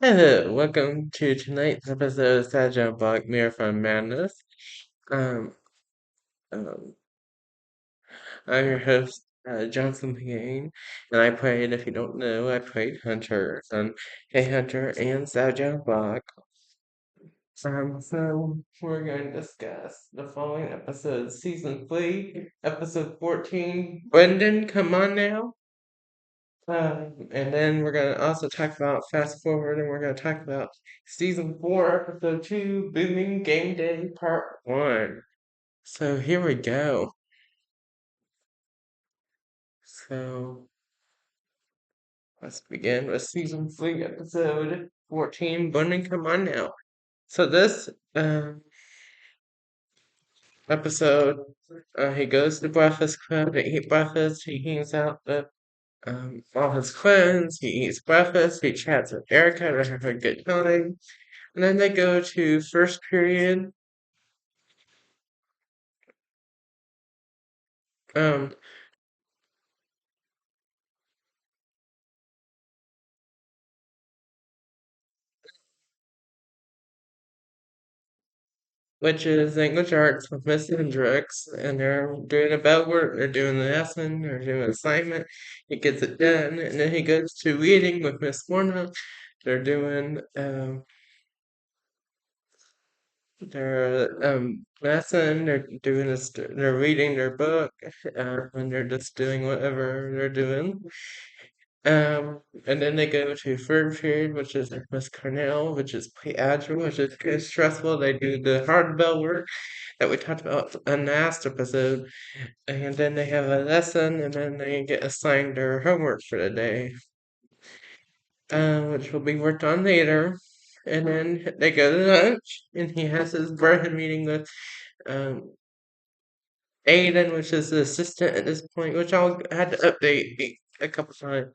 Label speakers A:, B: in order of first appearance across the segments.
A: Hello, welcome to tonight's episode of Sajah Block Marathon Madness. Um, um, I'm your host, Johnson Payne, and if you don't know, I played Hunter on Hey Hunter and Sajah Block. So we're going to discuss the following episodes, Season 3, Episode 14, Brendon Come On Now. And then we're gonna also talk about fast forward, and we're gonna talk about season 4, episode 2, Booming Game Day Part 1. So here we go. So let's begin with season 3, episode 14, Booming Come On Now. So this episode, he goes to Breakfast Club to eat breakfast. He hangs out with all his friends. He eats breakfast. He chats with Erica to have a good time. And then they go to first period, um, which is English arts with Miss Hendricks, and they're doing a bell work, they're doing the lesson, they're doing an assignment. He gets it done, and then he goes to reading with Miss Warner. They're doing their lesson. They're doing this. They're reading their book, and they're just doing whatever they're doing. And then they go to third period, which is Miss Cornell, which is pre-algebra, which is kind of stressful. They do the hard bell work that we talked about in the last episode, and then they have a lesson, and then they get assigned their homework for the day, which will be worked on later. And then they go to lunch, and he has his birthday meeting with um, Aiden, which is the assistant at this point, which I'll had to update a couple times,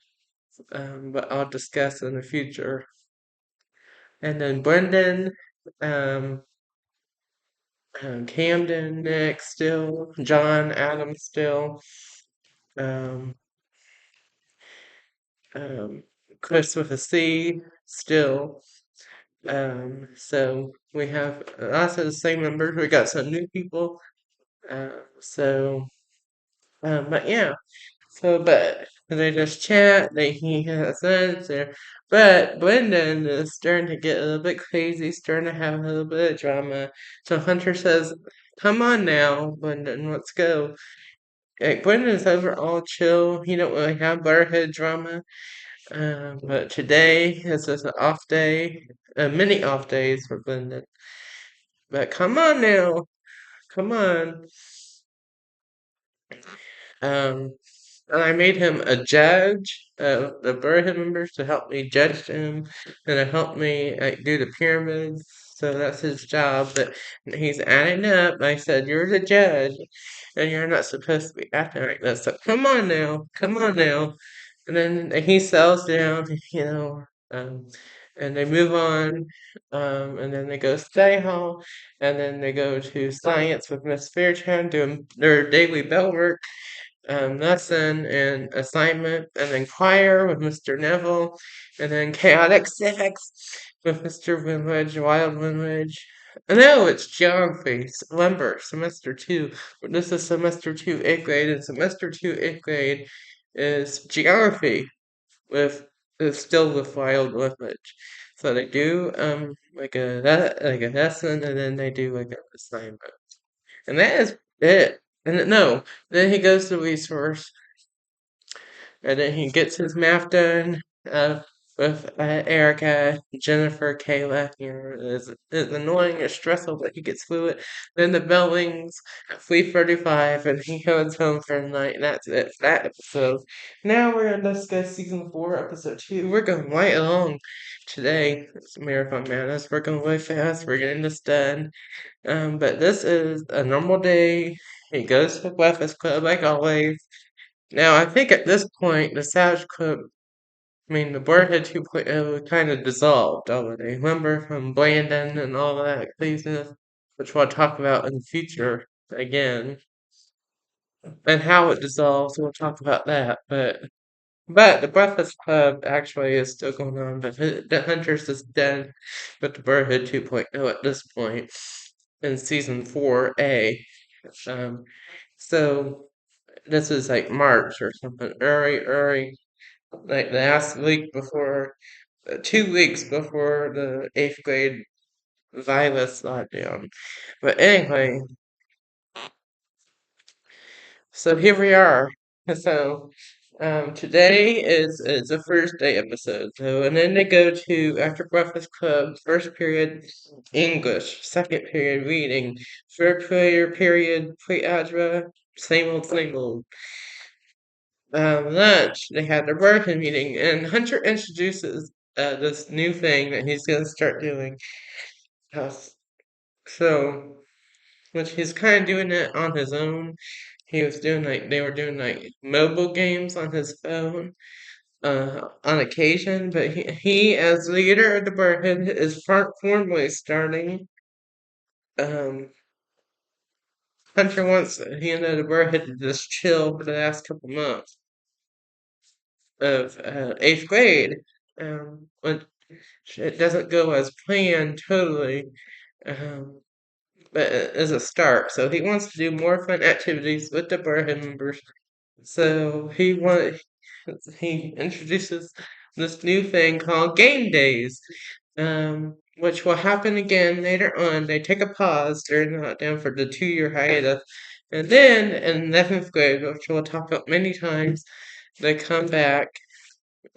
A: but I'll discuss in the future. And then Brendan, um, Camden next still, John Adams still, um, um, Chris with a C still. So we have also the same numbers. We got some new people. So, but yeah. So, but they just chat. He has sense there. But Brendan is starting to get a little bit crazy, starting to have a little bit of drama. So Hunter says, "Come on now, Brendan, let's go." Like Brendan's overall chill. He don't really have Butterhead drama. But today is just an off day, a mini off days for Brendan. But come on now, come on. Um, and I made him a judge of the Burrhead members to help me judge them and to help me do the pyramids. So that's his job. But he's adding up. I said, "You're the judge, and you're not supposed to be acting like that. So come on now, come on now." And then he settles down, um, and they move on. And then they go study hall, and then they go to science with Miss Fairchild doing their daily bell work, lesson and assignment, and then choir with Mr. Neville, and then chaotic civics with Mr. Winledge, Wild Winledge. No, it's geography, lumber, semester 2. This is semester 2, 8th grade, and semester 2, 8th grade is geography with still with Wild Winledge. So they do like a lesson, and then they do like an assignment. And that is it. And no, then he goes to resource, and then he gets his math done with Erica, Jennifer, Kayla. It's annoying, it's stressful, but he gets through it. Then the bell rings at 3:35, and he goes home for the night, and that's it for that episode. Now we're going to discuss season 4, episode 2. We're going right along today. It's Marathon Madness. We're going way fast. We're getting this done. But this is a normal day. He goes to Breakfast Club like always. Now, I think at this point, the Savage Club, the Boarhead 2.0 kind of dissolved already. Remember from Brandon and all that craziness, which we'll talk about in the future again, and how it dissolves. We'll talk about that. But But the Breakfast Club actually is still going on, but the Hunters is dead with the Brotherhood 2.0 at this point in season 4A. Um, so this is like March or something, early, like last week before, 2 weeks before the 8th grade virus lockdown. But anyway, so here we are. So today is the first day episode. So and then they go to after Breakfast Club, first period English, second period reading, third period pre-algebra, same old, same old. Lunch, they had their working meeting, and Hunter introduces this new thing that he's gonna start doing. Uh, so, which he's kind of doing it on his own. He was doing like they were doing like mobile games on his phone on occasion, but he as leader of the Brotherhood is formally starting. Um, Hunter wants he and the Brotherhood to just chill for the last couple months of 8th grade. When it doesn't go as planned totally, um, but as a start. So he wants to do more fun activities with the Brotherhood members. So he introduces this new thing called game days, which will happen again later on. They take a pause during the lockdown for the 2-year hiatus, and then in 11th grade, which we'll talk about many times, they come back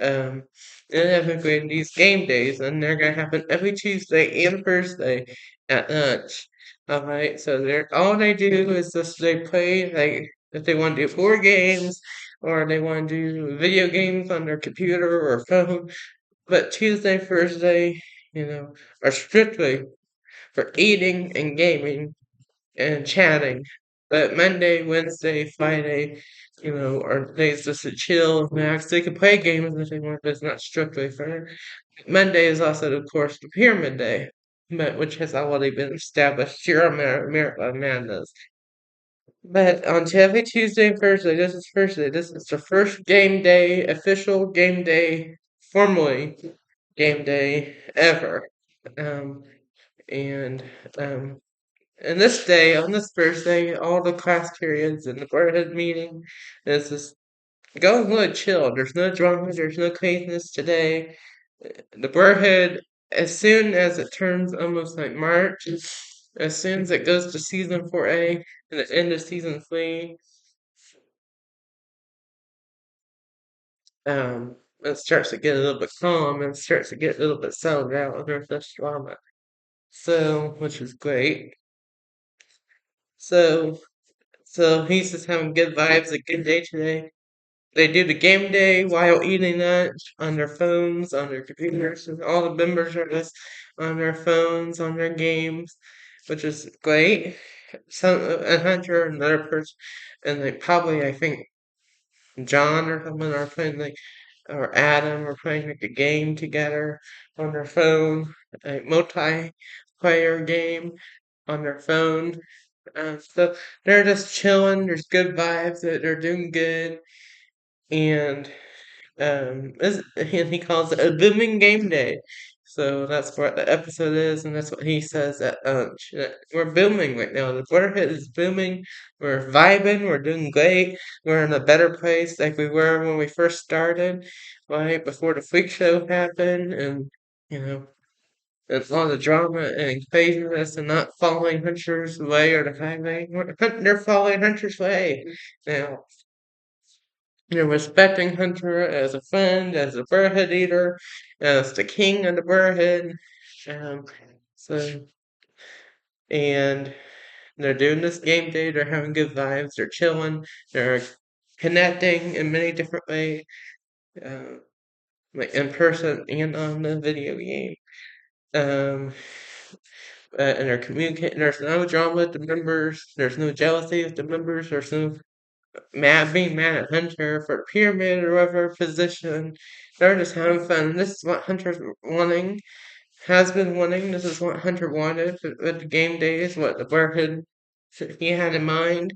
A: um, in 11th grade these game days, and they're gonna happen every Tuesday and Thursday at lunch. Alright, so they're all they do is just they play like if they want to do board games or they want to do video games on their computer or phone. But Tuesday, Thursday, are strictly for eating and gaming and chatting. But Monday, Wednesday, Friday, are days just to chill, relax. They can play games if they want, but it's not strictly for. Monday is also, of course, the Pyramid Day, but which has already been established here on Miracle Madness. But on every Tuesday and Thursday, this is Thursday. This is the first game day, official game day, formally game day ever. Um, and um, and this day, on this Thursday, all the class periods and the Brotherhood meeting is just going really chill. There's no drama, there's no craziness today. The Brotherhood, as soon as it turns almost like March, as soon as it goes to season 4A and the end of season 3, it starts to get a little bit calm and starts to get a little bit settled out and there's less drama. So, which is great. So, so he's just having good vibes, a good day today. They do the game day while eating lunch on their phones, on their computers, and all the members are just on their phones, on their games, which is great. A Hunter, another person, and like probably I think John or someone are playing like, or Adam are playing like a game together on their phone, a multiplayer game on their phone. So they're just chilling. There's good vibes. They're doing good, and and he calls it a booming game day. So that's what the episode is, and that's what he says at lunch. We're booming right now. The Brotherhood is booming. We're vibing. We're doing great. We're in a better place like we were when we first started, right before the freak show happened, and you know, and all the drama and craziness, and not following Hunter's way or the highway. They're following Hunter's way now. Respecting Hunter as a friend, as a Burrhead eater, as the king of the Burrhead. Um, so, and they're doing this game day. They're having good vibes. They're chilling. They're connecting in many different ways, uh, like in person and on the video game. Um, and they're communicating. There's no drama with the members. There's no jealousy with the members. There's no being mad at Hunter for the pyramid or whatever position. They're just having fun. This is what Hunter's wanting, has been wanting. This is what Hunter wanted at the game days, what the Burrhead he had in mind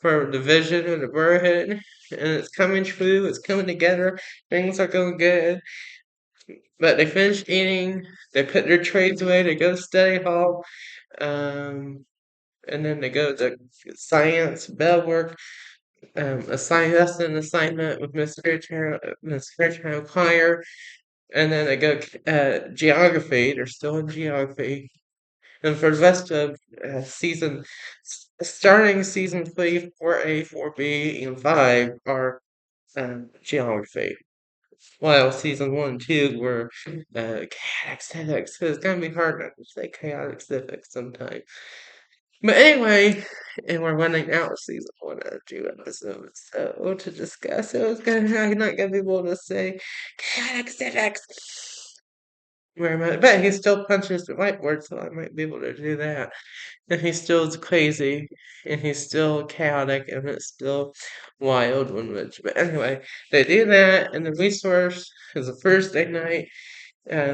A: for the vision of the Burrhead. and it's coming true. It's coming together. Things are going good. But they finish eating. They put their trays away. They go to study hall. Um, and then they go to science, bell work, that's an assignment with Miss Fairchild Choir, and then they go geography. They're still in geography, and for the rest of starting season 3, 4A, 4B, and 5 are geography. While season 1 and 2 were chaotic civics. So it's gonna be hard not to say chaotic civics sometimes. But anyway, and we're running out of season 1 and 2 episodes, so to discuss, so I'm not gonna be able to say chaotic civics very much. But he still punches the whiteboard, so I might be able to do that. And he still is crazy, and he's still chaotic, and it's still wild when rich. But anyway, they do that, and the resource is a Thursday night.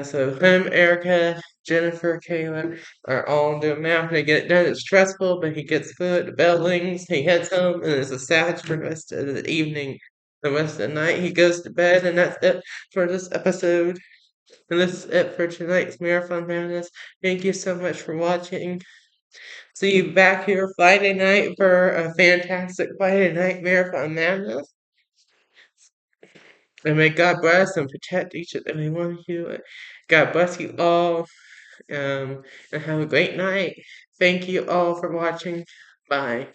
A: So him, Erica, Jennifer, Kayla are all doing math. They get it done. It's stressful, but he gets through it. The bell rings. He heads home, and it's a sad for the rest of the evening. The rest of the night, he goes to bed, and that's it for this episode. And this is it for tonight's Marathon Madness. Thank you so much for watching. See you back here Friday night for a fantastic Friday night Marathon Madness. And may God bless and protect each and every one of you. God bless you all. And have a great night. Thank you all for watching. Bye.